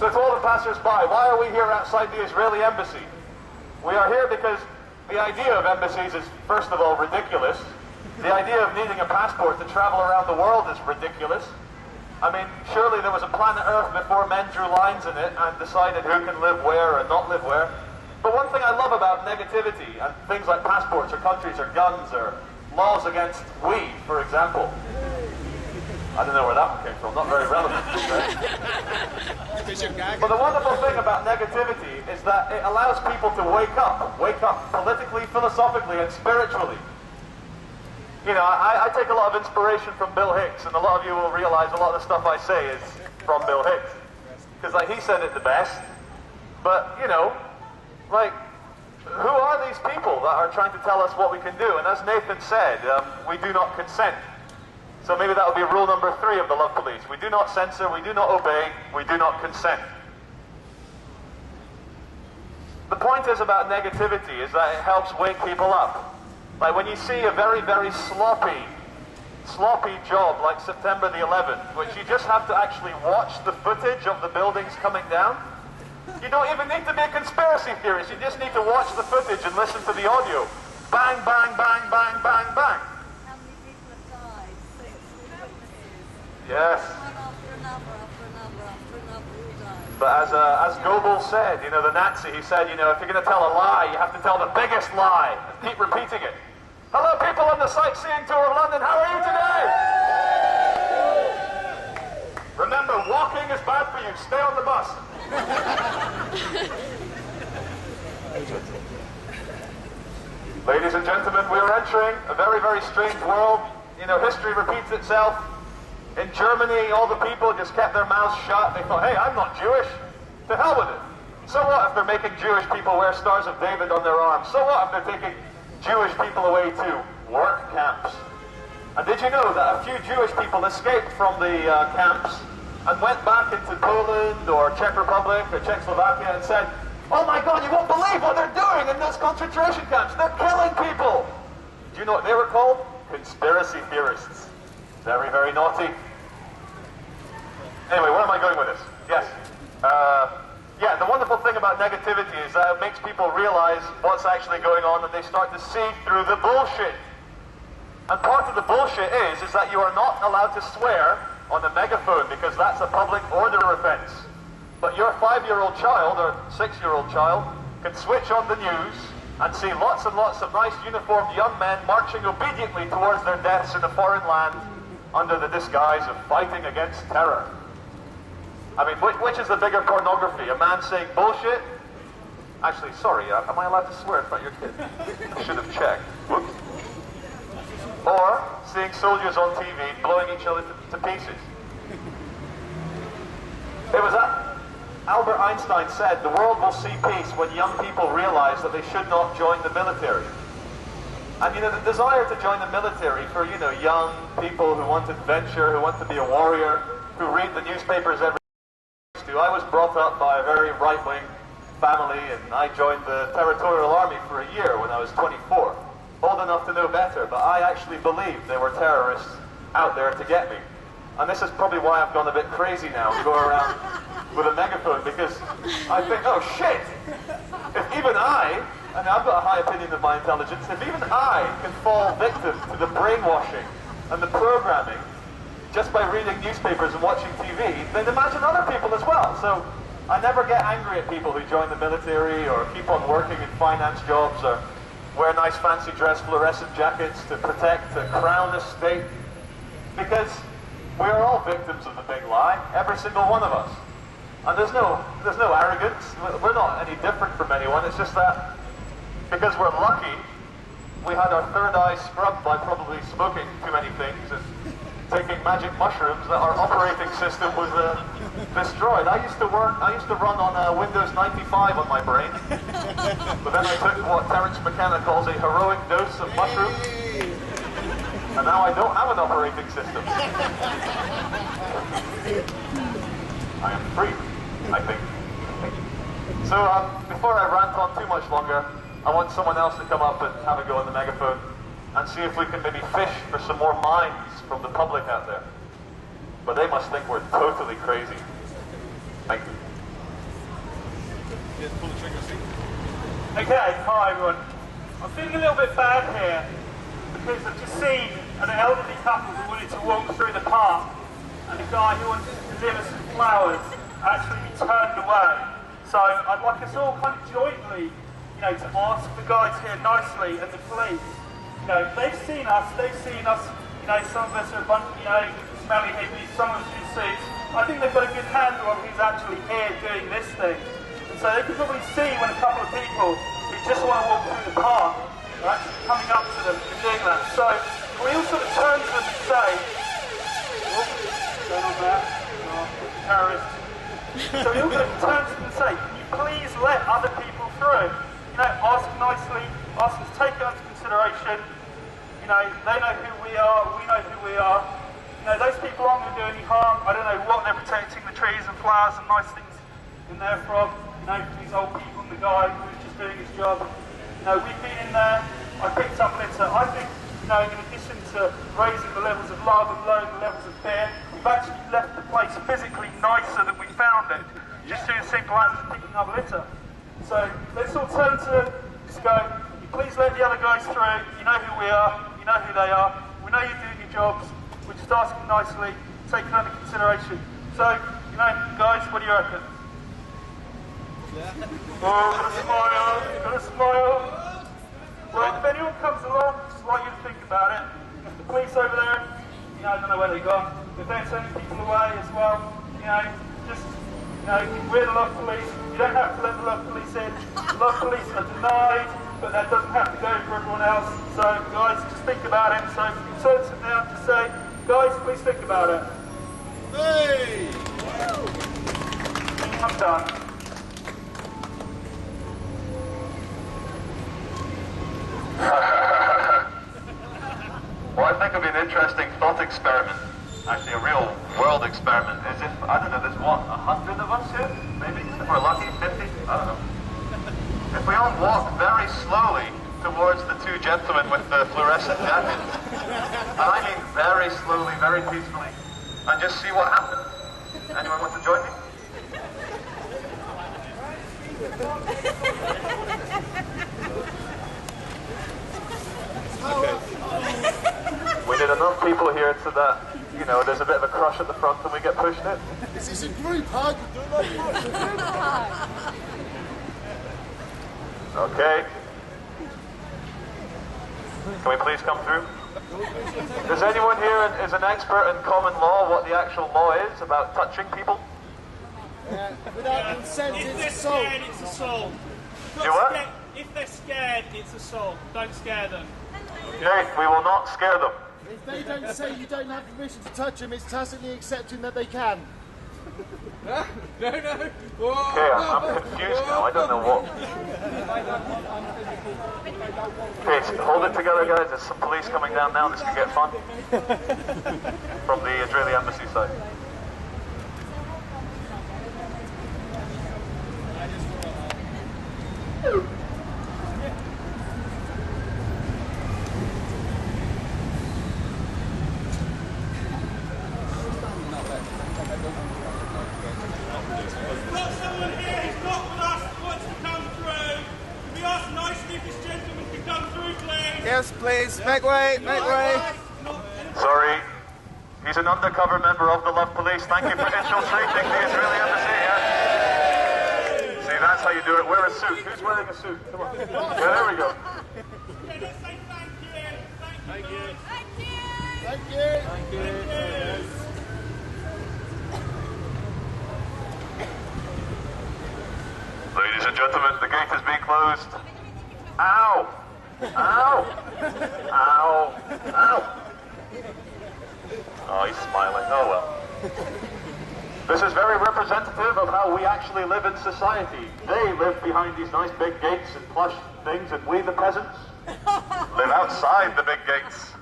So to all the passers-by, why are we here outside the Israeli embassy? We are here because the idea of embassies is, first of all, ridiculous. The idea of needing a passport to travel around the world is ridiculous. I mean, surely there was a planet Earth before men drew lines in it and decided who can live where and not live where. But one thing I love about negativity and things like passports or countries or guns or laws against weed, for example. I don't know where that one came from, not very relevant. But the wonderful thing about negativity is that it allows people to wake up politically, philosophically, and spiritually. You know, I take a lot of inspiration from Bill Hicks, and a lot of you will realize a lot of the stuff I say is from Bill Hicks. Because like, he said it the best. But, you know, like, who are these people that are trying to tell us what we can do? And as Nathan said, we do not consent. So maybe that would be rule number 3 of the Love Police. We do not censor, we do not obey, we do not consent. The point is about negativity is that it helps wake people up. Like when you see a very, very sloppy job like September the 11th, which you just have to actually watch the footage of the buildings coming down. You don't even need to be a conspiracy theorist, you just need to watch the footage and listen to the audio. Bang, bang, bang, bang, bang, bang. How many people have died? 6 witnesses. Yes. One after another, after another, after another, all died. But as Goebbels said, you know, the Nazi, he said, you know, if you're going to tell a lie, you have to tell the biggest lie. And keep repeating it. Hello, people on the sightseeing tour of London. How are you today? Remember, walking is bad for you. Stay on the bus. Ladies and gentlemen, we are entering a very, very strange world. You know, history repeats itself. In Germany, all the people just kept their mouths shut. They thought, hey, I'm not Jewish. To hell with it. So what if they're making Jewish people wear Stars of David on their arms? So what if they're taking Jewish people away to work camps? And did you know that a few Jewish people escaped from the camps and went back into Poland or Czech Republic or Czechoslovakia and said, oh my God, you won't believe what they're doing in those concentration camps. They're killing people. Do you know what they were called? Conspiracy theorists. Very, very naughty. Anyway, where am I going with this? Yes. Yeah, the wonderful thing about negativity is that it makes people realize what's actually going on and they start to see through the bullshit. And part of the bullshit is that you are not allowed to swear on a megaphone because that's a public order offense. But your 5-year-old child or 6-year-old child can switch on the news and see lots and lots of nice uniformed young men marching obediently towards their deaths in a foreign land under the disguise of fighting against terror. I mean, which is the bigger pornography? A man saying bullshit? Actually, sorry, am I allowed to swear in front of your kid? I should have checked. Whoops. Or seeing soldiers on TV blowing each other to pieces. It was that Albert Einstein said, the world will see peace when young people realize that they should not join the military. And you know, the desire to join the military for, you know, young people who want adventure, who want to be a warrior, who read the newspapers every day. I was brought up by a very right-wing family, and I joined the Territorial Army for a year when I was 24. Old enough to know better, but I actually believed there were terrorists out there to get me. And this is probably why I've gone a bit crazy now, go around with a megaphone, because I think, oh shit! If even I, and I've got a high opinion of my intelligence, if even I can fall victim to the brainwashing and the programming just by reading newspapers and watching TV, then imagine other people as well. So I never get angry at people who join the military or keep on working in finance jobs or wear nice fancy dress fluorescent jackets to protect the crown estate, because we are all victims of the big lie, every single one of us. And there's no arrogance. We're not any different from anyone. It's just that because we're lucky, we had our third eye scrubbed by probably smoking too many things and taking magic mushrooms that our operating system was destroyed. I used to run on Windows 95 on my brain, but then I took what Terence McKenna calls a heroic dose of mushrooms, and now I don't have an operating system. I am free, I think. So before I rant on too much longer, I want someone else to come up and have a go on the megaphone and see if we can maybe fish for some more minds from the public out there. But they must think we're totally crazy. Thank you. Okay, hi everyone. I'm feeling a little bit bad here because I've just seen an elderly couple who wanted to walk through the park and the guy who wanted to deliver some flowers actually turned away. So I'd like us all kind of jointly, to ask the guys here nicely and the police. They've seen us, some of us are a bunch, smelly hippies, some of us in suits. I think they've got a good handle on who's actually here doing this thing. And so they can probably see when a couple of people who just want to walk through the park are actually coming up to them and doing that. So we all sort of turn to them and say, going on there, terrorists. So we all sort of turn to them and say, can you please let other people through? Ask nicely, ask them to take it into consideration. They know who we are, we know who we are. Those people aren't going to do any harm. I don't know what they're protecting the trees and flowers and nice things in there from. These old people and the guy who's just doing his job. We've been in there, I picked up litter. I think, in addition to raising the levels of love and lowering the levels of fear, we've actually left the place physically nicer than we found it, just through the simple act of picking up litter. So let's all turn to just go, please let the other guys through. You know who we are, you know who they are, we know you're doing your jobs, we're just asking nicely, taking under consideration. So, guys, what do you reckon? Got a smile. Well, if anyone comes along, just like you to think about it. If the police over there, I don't know where they've gone. If they're sending people away as well, we're the love police. You don't have to let the love police in. The love police are denied, but that doesn't have to go for everyone else. So, guys, just think about it. So, you turn to them now to say, guys, please think about it. Hey! I'm done. Well, I think it would be an interesting thought experiment, actually a real world experiment, is if, I don't know, there's what, 100 of us here? Maybe? If we're lucky, 50? I don't know. If we all walk very slowly towards the two gentlemen with the fluorescent jackets, and I mean very slowly, very peacefully, and just see what happens. Anyone want to join me? Okay. We need enough people here so that, there's a bit of a crush at the front and we get pushed in. Is this a group hug? Okay. Can we please come through? Does anyone here is an expert in common law, what the actual law is about touching people? Without consent, it's assault. It's assault. Do what? If they're scared, it's assault. Don't scare them. Okay, we will not scare them. If they don't say you don't have permission to touch them, it's tacitly accepting that they can. No. Okay, I'm confused now. I don't know what. Okay, so hold it together, guys. There's some police coming down now. This could get fun. From the Israeli embassy side. Yes, please. Make way. Make way. Sorry. He's an undercover member of the Love Police. Thank you for infiltrating the Israeli embassy. Yeah. See, that's how you do it. Wear a suit. Who's wearing a suit? Come on. Yeah, there we go. Thank you. Ladies and gentlemen, the gate is being closed. Ow! Ow! Ow! Ow! Oh, he's smiling. Oh well. This is very representative of how we actually live in society. They live behind these nice big gates and plush things, and we, the peasants, live outside the big gates.